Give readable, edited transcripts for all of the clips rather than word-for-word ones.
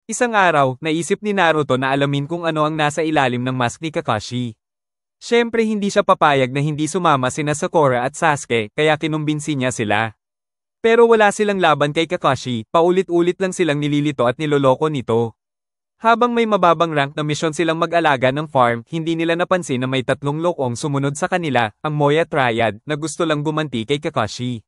Isang araw, naisip ni Naruto na alamin kung ano ang nasa ilalim ng mask ni Kakashi. Siyempre hindi siya papayag na hindi sumama sina Sakura at Sasuke, kaya kinumbinsi niya sila. Pero wala silang laban kay Kakashi, paulit-ulit lang silang nililito at niloloko nito. Habang may mababang rank na misyon silang mag-alaga ng farm, hindi nila napansin na may tatlong lokong sumunod sa kanila, ang Moya Triad, na gusto lang gumanti kay Kakashi.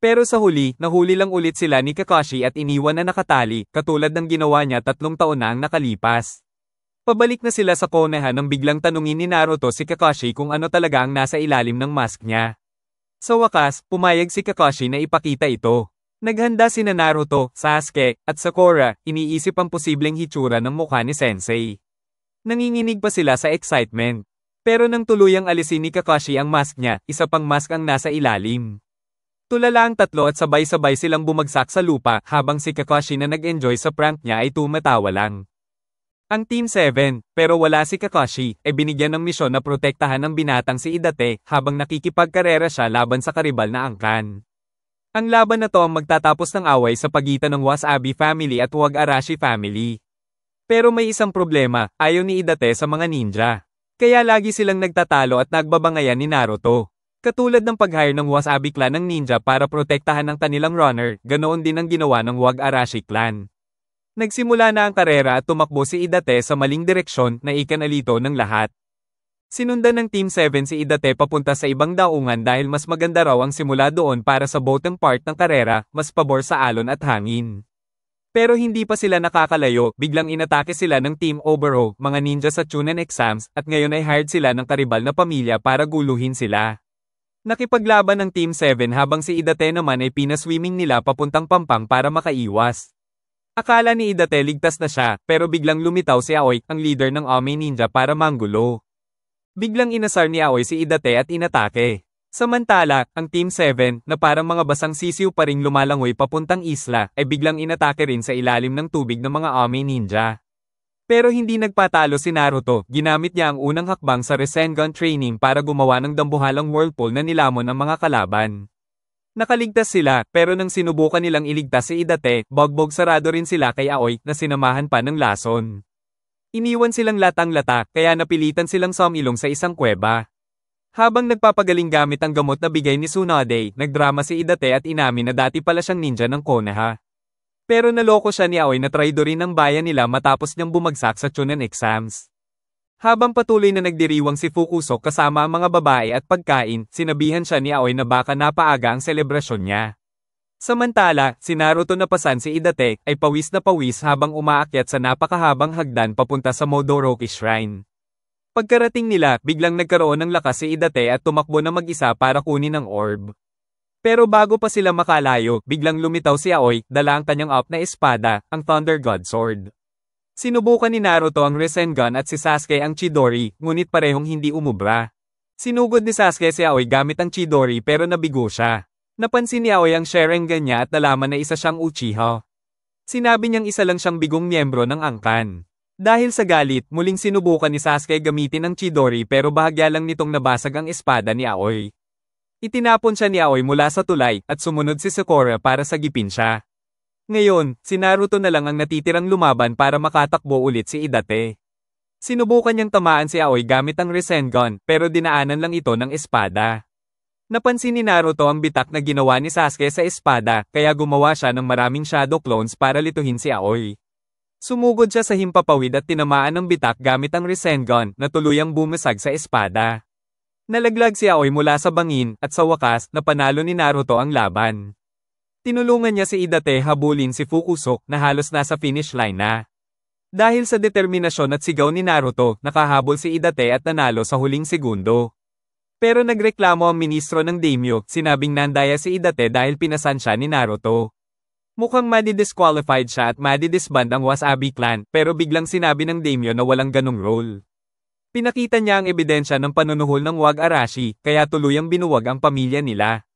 Pero sa huli, nahuli lang ulit sila ni Kakashi at iniwan na nakatali, katulad ng ginawa niya 3 taon na ang nakalipas. Pabalik na sila sa Konoha nang biglang tanungin ni Naruto si Kakashi kung ano talaga ang nasa ilalim ng mask niya. Sa wakas, pumayag si Kakashi na ipakita ito. Naghanda sina Naruto, Sasuke, at Sakura, iniisip ang posibleng hitsura ng mukha ni Sensei. Nanginginig pa sila sa excitement. Pero nang tuluyang alisin ni Kakashi ang mask niya, isa pang mask ang nasa ilalim. Tulala ang tatlo at sabay-sabay silang bumagsak sa lupa habang si Kakashi na nag-enjoy sa prank niya ay tumatawa lang. Ang Team 7, pero wala si Kakashi, ay binigyan ng misyon na protektahan ng binatang si Idate habang nakikipagkarera siya laban sa karibal na angkan. Ang laban na to ang magtatapos ng away sa pagitan ng Wasabi family at Wag Arashi family. Pero may isang problema, ayaw ni Idate sa mga ninja. Kaya lagi silang nagtatalo at nagbabangayan ni Naruto. Katulad ng pag-hire ng Wasabi clan ng ninja para protektahan ang kanilang runner, ganoon din ang ginawa ng Wag Arashi clan. Nagsimula na ang karera at tumakbo si Idate sa maling direksyon na ikanalito ng lahat. Sinundan ng Team 7 si Idate papunta sa ibang daungan dahil mas maganda raw ang simula doon para sa bottom part ng karera, mas pabor sa alon at hangin. Pero hindi pa sila nakakalayo, biglang inatake sila ng Team Oboro, mga ninja sa Chunin exams, at ngayon ay hired sila ng karibal na pamilya para guluhin sila. Nakipaglaban ng Team 7 habang si Idate naman ay pinaswimming nila papuntang pampang para makaiwas. Akala ni Idate ligtas na siya, pero biglang lumitaw si Aoi, ang leader ng Ome Ninja para manggulo. Biglang inasar ni Aoi si Idate at inatake. Samantala, ang Team 7, na parang mga basang sisiw pa ring lumalangoy papuntang isla, ay biglang inatake rin sa ilalim ng tubig ng mga Ome Ninja. Pero hindi nagpatalo si Naruto, ginamit niya ang unang hakbang sa Rasengan training para gumawa ng dambuhalang whirlpool na nilamon ang mga kalaban. Nakaligtas sila, pero nang sinubukan nilang iligtas si Idate, bogbog sarado rin sila kay Aoi na sinamahan pa ng lason. Iniwan silang latang-lata, kaya napilitan silang sumilong sa isang kuweba. Habang nagpapagaling gamit ang gamot na bigay ni Tsunade, nagdrama si Idate at inamin na dati pala siyang ninja ng Konoha. Pero naloko siya ni Aoi na traidorin ng bayan nila matapos niyang bumagsak sa Chunin exams. Habang patuloy na nagdiriwang si Fukusok kasama ang mga babae at pagkain, sinabihan siya ni Aoi na baka napaaga ang selebrasyon niya. Samantala, si Naruto na pasan si Idate ay pawis na pawis habang umaakyat sa napakahabang hagdan papunta sa Modoroki Shrine. Pagkarating nila, biglang nagkaroon ng lakas si Idate at tumakbo na mag-isa para kunin ang orb. Pero bago pa sila makalayo, biglang lumitaw si Aoi, dala ang kanyang up na espada, ang Thunder God Sword. Sinubukan ni Naruto ang Rasengan at si Sasuke ang Chidori, ngunit parehong hindi umubra. Sinugod ni Sasuke si Aoi gamit ang Chidori pero nabigo siya. Napansin ni Aoi ang Sharingan niya at nalaman na isa siyang Uchiha. Sinabi niyang isa lang siyang bigong miyembro ng angkan. Dahil sa galit, muling sinubukan ni Sasuke gamitin ang Chidori pero bahagya lang nitong nabasag ang espada ni Aoi. Itinapon siya ni Aoi mula sa tulay at sumunod si Sakura para sagipin siya. Ngayon, si Naruto na lang ang natitirang lumaban para makatakbo ulit si Idate. Sinubukan niyang tamaan si Aoi gamit ang Rasengan pero dinaanan lang ito ng espada. Napansin ni Naruto ang bitak na ginawa ni Sasuke sa espada kaya gumawa siya ng maraming shadow clones para lituhin si Aoi. Sumugod siya sa himpapawid at tinamaan ng bitak gamit ang Rasengan na tuluyang bumasag sa espada. Nalaglag si Aoi mula sa bangin at sa wakas, napanalo ni Naruto ang laban. Tinulungan niya si Idate habulin si Fukusok na halos nasa finish line na. Dahil sa determinasyon at sigaw ni Naruto, nakahabol si Idate at nanalo sa huling segundo. Pero nagreklamo ang ministro ng daimyo, sinabing nandaya si Idate dahil pinasan siya ni Naruto. Mukhang madi-disqualified siya at madi-disband ang Wasabi clan, pero biglang sinabi ng daimyo na walang ganong role. Pinakita niya ang ebidensya ng panunuhol ng Wag Arashi, kaya tuluyang binuwag ang pamilya nila.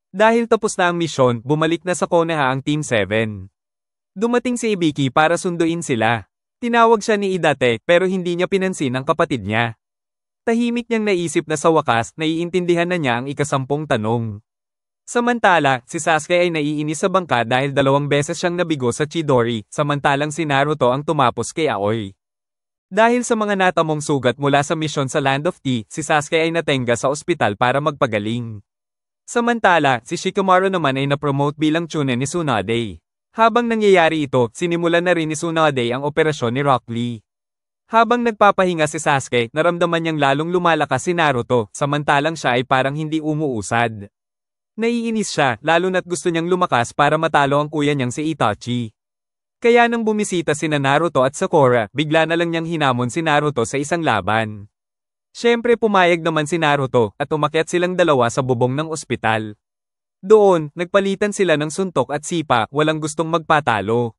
Dahil tapos na ang misyon, bumalik na sa Konoha ang Team 7. Dumating si Ibiki para sunduin sila. Tinawag siya ni Idate pero hindi niya pinansin ang kapatid niya. Tahimik niyang naisip na sa wakas, naiintindihan na niya ang ikasampung tanong. Samantala, si Sasuke ay naiinis sa bangka dahil 2 beses siyang nabigo sa Chidori, samantalang si Naruto ang tumapos kay Aoi. Dahil sa mga natamong sugat mula sa misyon sa Land of Tea, si Sasuke ay natenga sa ospital para magpagaling. Samantala, si Shikamaru naman ay na-promote bilang Chunin ni Tsunade. Habang nangyayari ito, sinimulan na rin ni Tsunade ang operasyon ni Rock Lee. Habang nagpapahinga si Sasuke, naramdaman niyang lalong lumalakas si Naruto, samantalang siya ay parang hindi umuusad. Naiinis siya, lalo na't gusto niyang lumakas para matalo ang kuya niyang si Itachi. Kaya nang bumisita sina Naruto at Sakura, bigla na lang niyang hinamon si Naruto sa isang laban. Siyempre pumayag naman si Naruto, at umakyat silang dalawa sa bubong ng ospital. Doon, nagpalitan sila ng suntok at sipa, walang gustong magpatalo.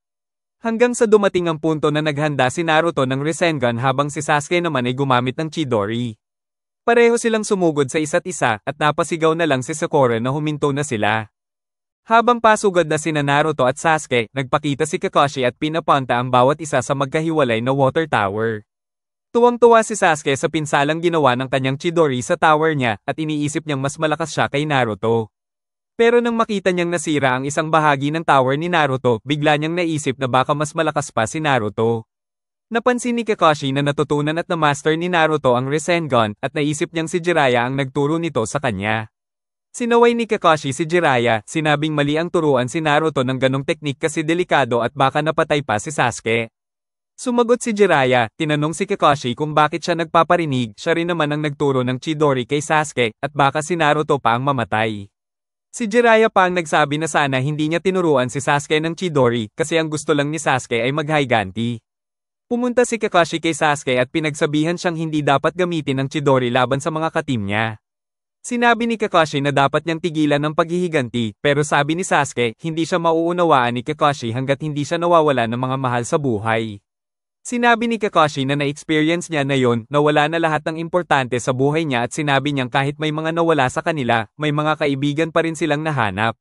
Hanggang sa dumating ang punto na naghanda si Naruto ng Rasengan habang si Sasuke naman ay gumamit ng Chidori. Pareho silang sumugod sa isa't isa, at napasigaw na lang si Sakura na huminto na sila. Habang pasugod na sina Naruto at Sasuke, nagpakita si Kakashi at pinapunta ang bawat isa sa magkahiwalay na water tower. Tuwang-tuwa si Sasuke sa pinsalang ginawa ng kanyang Chidori sa tower niya, at iniisip niyang mas malakas siya kay Naruto. Pero nang makita niyang nasira ang isang bahagi ng tower ni Naruto, bigla niyang naisip na baka mas malakas pa si Naruto. Napansin ni Kakashi na natutunan at na-master ni Naruto ang Rasengan, at naisip niyang si Jiraiya ang nagturo nito sa kanya. Sinaway ni Kakashi si Jiraiya, sinabing mali ang turuan si Naruto ng ganong teknik kasi delikado at baka napatay pa si Sasuke. Sumagot si Jiraiya, tinanong si Kakashi kung bakit siya nagpaparinig, siya rin naman ang nagturo ng Chidori kay Sasuke, at baka si Naruto pa ang mamatay. Si Jiraiya pa ang nagsabi na sana hindi niya tinuruan si Sasuke ng Chidori, kasi ang gusto lang ni Sasuke ay mag-Haiganti. Pumunta si Kakashi kay Sasuke at pinagsabihan siyang hindi dapat gamitin ang Chidori laban sa mga katim niya. Sinabi ni Kakashi na dapat niyang tigilan ng paghihiganti, pero sabi ni Sasuke, hindi siya mauunawaan ni Kakashi hanggat hindi siya nawawala ng mga mahal sa buhay. Sinabi ni Kakashi na na-experience niya na yon, nawala na lahat ng importante sa buhay niya at sinabi niyang kahit may mga nawala sa kanila, may mga kaibigan pa rin silang nahanap.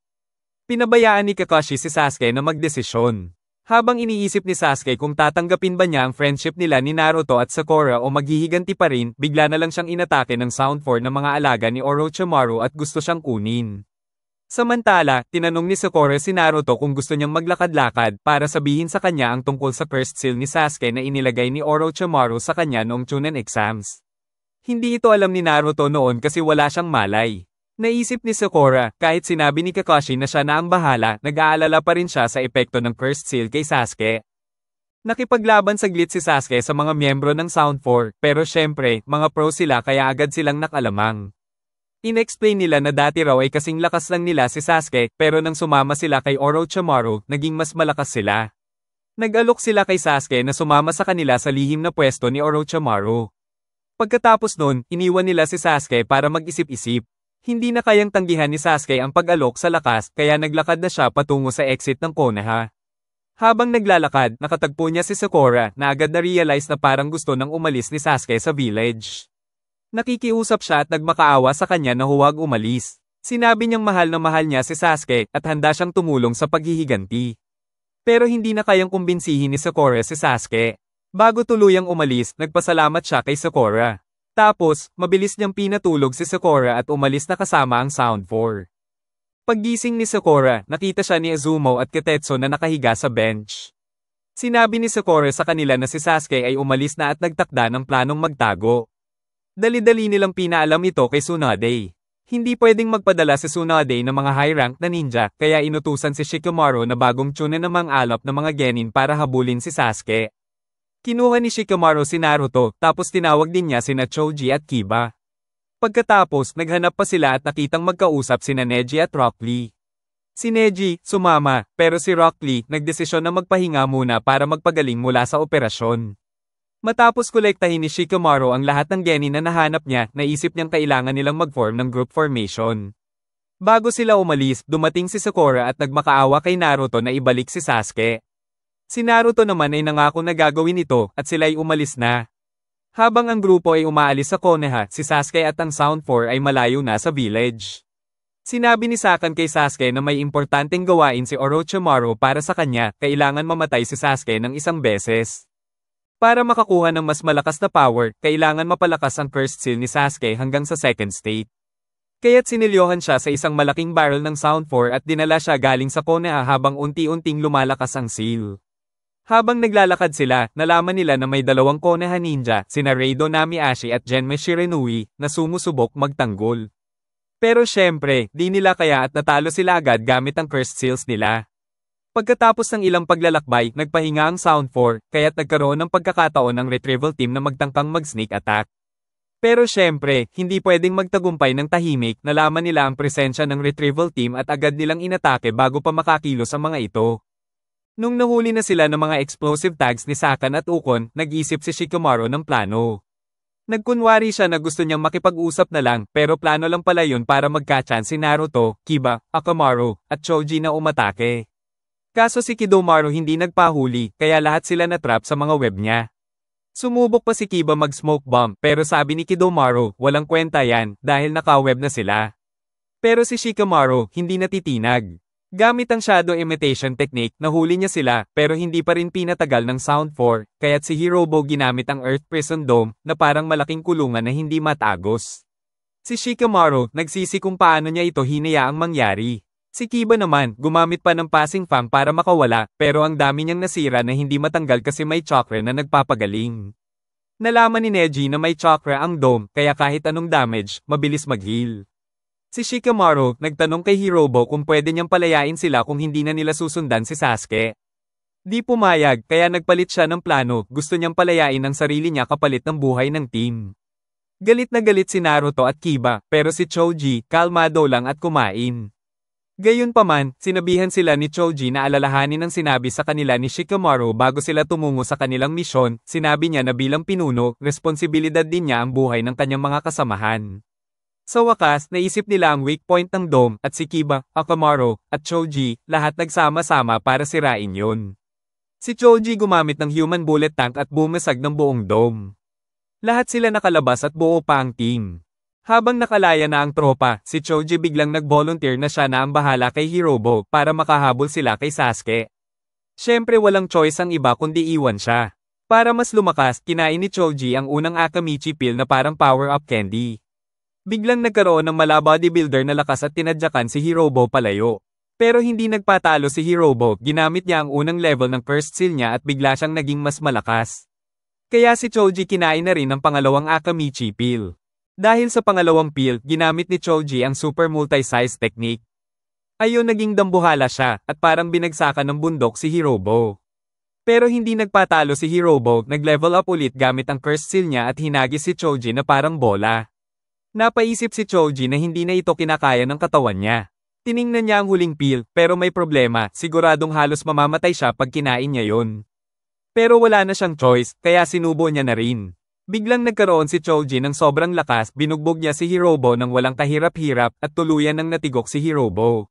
Pinabayaan ni Kakashi si Sasuke na magdesisyon. Habang iniisip ni Sasuke kung tatanggapin ba niya ang friendship nila ni Naruto at Sakura o maghihiganti pa rin, bigla na lang siyang inatake ng Sound 4 ng mga alaga ni Orochimaru at gusto siyang kunin. Samantala, tinanong ni Sakura si Naruto kung gusto niyang maglakad-lakad para sabihin sa kanya ang tungkol sa cursed seal ni Sasuke na inilagay ni Orochimaru sa kanya noong Chunin exams. Hindi ito alam ni Naruto noon kasi wala siyang malay. Naisip ni Sakura, kahit sinabi ni Kakashi na siya na ang bahala, nag-aalala pa rin siya sa epekto ng cursed seal kay Sasuke. Nakipaglaban saglit si Sasuke sa mga miyembro ng Sound 4, pero syempre, mga pro sila kaya agad silang nakalamang. Inexplain nila na dati raw ay kasing lakas lang nila si Sasuke, pero nang sumama sila kay Orochimaru, naging mas malakas sila. Nag-alok sila kay Sasuke na sumama sa kanila sa lihim na pwesto ni Orochimaru. Pagkatapos nun, iniwan nila si Sasuke para mag-isip-isip. Hindi na kayang tanggihan ni Sasuke ang pag-alok sa lakas, kaya naglakad na siya patungo sa exit ng Konoha. Habang naglalakad, nakatagpo niya si Sakura na agad na-realize na parang gusto nang umalis ni Sasuke sa village. Nakikiusap siya at nagmakaawa sa kanya na huwag umalis. Sinabi niyang mahal na mahal niya si Sasuke at handa siyang tumulong sa paghihiganti. Pero hindi na kayang kumbinsihin ni Sakura si Sasuke. Bago tuluyang umalis, nagpasalamat siya kay Sakura. Tapos, mabilis niyang pinatulog si Sakura at umalis na kasama ang Sound 4. Paggising ni Sakura, nakita siya ni Izumo at Katetsu na nakahiga sa bench. Sinabi ni Sakura sa kanila na si Sasuke ay umalis na at nagtakda ng planong magtago. Dali-dali nilang pinaalam ito kay Tsunade. Hindi pwedeng magpadala si Tsunade ng mga high-rank na ninja, kaya inutusan si Shikamaru na bagong Chunin na mang-alap ng mga genin para habulin si Sasuke. Kinuha ni Shikamaru si Naruto, tapos tinawag din niya sina Choji at Kiba. Pagkatapos, naghanap pa sila at nakitang magkausap sina Neji at Rock Lee. Si Neji, sumama, pero si Rock Lee, nagdesisyon na magpahinga muna para magpagaling mula sa operasyon. Matapos kolektahin ni Shikamaru ang lahat ng genin na nahanap niya, naisip niyang kailangan nilang mag-form ng group formation. Bago sila umalis, dumating si Sakura at nagmakaawa kay Naruto na ibalik si Sasuke. Si Naruto naman ay nangako na gagawin ito, at sila'y umalis na. Habang ang grupo ay umaalis sa Konoha, si Sasuke at ang Sound 4 ay malayo na sa village. Sinabi ni Sakan kay Sasuke na may importanteng gawain si Orochimaru para sa kanya, kailangan mamatay si Sasuke ng 1 beses. Para makakuha ng mas malakas na power, kailangan mapalakas ang cursed seal ni Sasuke hanggang sa second state. Kaya't sinilyohan siya sa isang malaking barrel ng Sound 4 at dinala siya galing sa Konoha habang unti-unting lumalakas ang seal. Habang naglalakad sila, nalaman nila na may dalawang Konoha ninja, sina Reido Namiashi at Genme Shiranui, na sumusubok magtanggol. Pero syempre, di nila kaya at natalo sila agad gamit ang cursed seals nila. Pagkatapos ng ilang paglalakbay, nagpahinga ang Sound 4, kaya't nagkaroon ng pagkakataon ng retrieval team na magtangkang mag-sneak attack. Pero syempre, hindi pwedeng magtagumpay ng tahimik, nalaman nila ang presensya ng retrieval team at agad nilang inatake bago pa makakilos ang mga ito. Nung nahuli na sila ng mga explosive tags ni Sakan at Ukon, nag-isip si Shikamaru ng plano. Nagkunwari siya na gusto niyang makipag-usap na lang, pero plano lang pala yun para magka-chance si Naruto, Kiba, Akamaru, at Choji na umatake. Kaso si Kidomaru hindi nagpahuli, kaya lahat sila na-trap sa mga web niya. Sumubok pa si Kiba mag-smoke bomb, pero sabi ni Kidomaru, walang kwenta yan, dahil naka-web na sila. Pero si Shikamaru, hindi natitinag. Gamit ang shadow imitation technique, nahuli niya sila, pero hindi pa rin pinatagal ng Sound 4, kaya't si Hirobo ginamit ang Earth Prison Dome, na parang malaking kulungan na hindi matagos. Si Shikamaru, nagsisi kung paano niya ito hinayaang mangyari. Si Kiba naman, gumamit pa ng passing fang para makawala, pero ang dami niyang nasira na hindi matanggal kasi may chakra na nagpapagaling. Nalaman ni Neji na may chakra ang dome, kaya kahit anong damage, mabilis mag-heal. Si Shikamaru, nagtanong kay Hirobo kung pwede niyang palayain sila kung hindi na nila susundan si Sasuke. Di pumayag, kaya nagpalit siya ng plano, gusto niyang palayain ang sarili niya kapalit ng buhay ng team. Galit na galit si Naruto at Kiba, pero si Choji, kalmado lang at kumain. Gayunpaman, sinabihan sila ni Choji na alalahanin ang sinabi sa kanila ni Shikamaru bago sila tumungo sa kanilang misyon, sinabi niya na bilang pinuno, responsibilidad din niya ang buhay ng kanyang mga kasamahan. Sa wakas, naisip nila ang weak point ng dome, at si Kiba, Akamaru, at Choji, lahat nagsama-sama para sirain yun. Si Choji gumamit ng human bullet tank at bumasag ng buong dome. Lahat sila nakalabas at buo pa ang team. Habang nakalaya na ang tropa, si Choji biglang nag-volunteer na siya na ang bahala kay Hirobo para makahabol sila kay Sasuke. Siyempre walang choice ang iba kundi iwan siya. Para mas lumakas, kinain ni Choji ang unang Akamichi pill na parang power-up candy. Biglang nagkaroon ng mala-bodybuilder na lakas at tinadyakan si Hirobo palayo. Pero hindi nagpatalo si Hirobo, ginamit niya ang unang level ng first seal niya at bigla siyang naging mas malakas. Kaya si Choji kinain na rin ang pangalawang Akamichi pill. Dahil sa pangalawang pill, ginamit ni Choji ang super multi-size technique. Ayon naging dambuhala siya, at parang binagsakan ng bundok si Hirobo. Pero hindi nagpatalo si Hirobo, nag-level up ulit gamit ang cursed seal niya at hinagis si Choji na parang bola. Napaisip si Choji na hindi na ito kinakaya ng katawan niya. Tiningnan niya ang huling pill, pero may problema, siguradong halos mamamatay siya pag kinain niya yon. Pero wala na siyang choice, kaya sinubo niya na rin. Biglang nagkaroon si Choji ng sobrang lakas, binugbog niya si Hirobo ng walang kahirap-hirap at tuluyan ng natigok si Hirobo.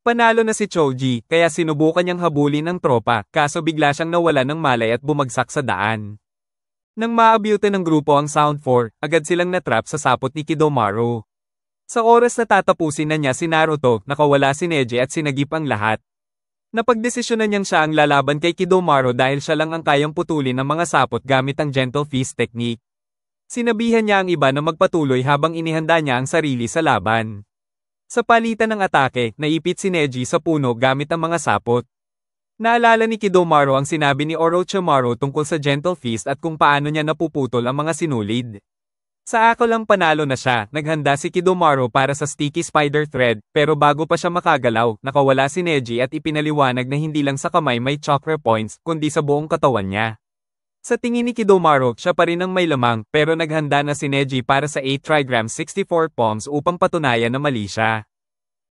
Panalo na si Choji, kaya sinubukan niyang habulin ang tropa, kaso bigla siyang nawala ng malay at bumagsak sa daan. Nang maabyute ng grupo ang Sound 4, agad silang natrap sa sapot ni Kidomaru. Sa oras na tatapusin na niya si Naruto, nakawala si Neji at sinagip ang lahat. Napagdesisyonan niyang siya ang lalaban kay Kidomaru dahil siya lang ang kayang putulin ng mga sapot gamit ang gentle fist technique. Sinabihan niya ang iba na magpatuloy habang inihanda niya ang sarili sa laban. Sa palitan ng atake, naipit si Neji sa puno gamit ang mga sapot. Naalala ni Kidomaru ang sinabi ni Orochimaru tungkol sa gentle fist at kung paano niya napuputol ang mga sinulid. Sa ako lang panalo na siya, naghanda si Kidomaru para sa sticky spider thread, pero bago pa siya makagalaw, nakawala si Neji at ipinaliwanag na hindi lang sa kamay may chakra points, kundi sa buong katawan niya. Sa tingin ni Kidomaru, siya pa rin ang may lamang, pero naghanda na si Neji para sa 8 trigrams 64 palms upang patunayan na mali siya.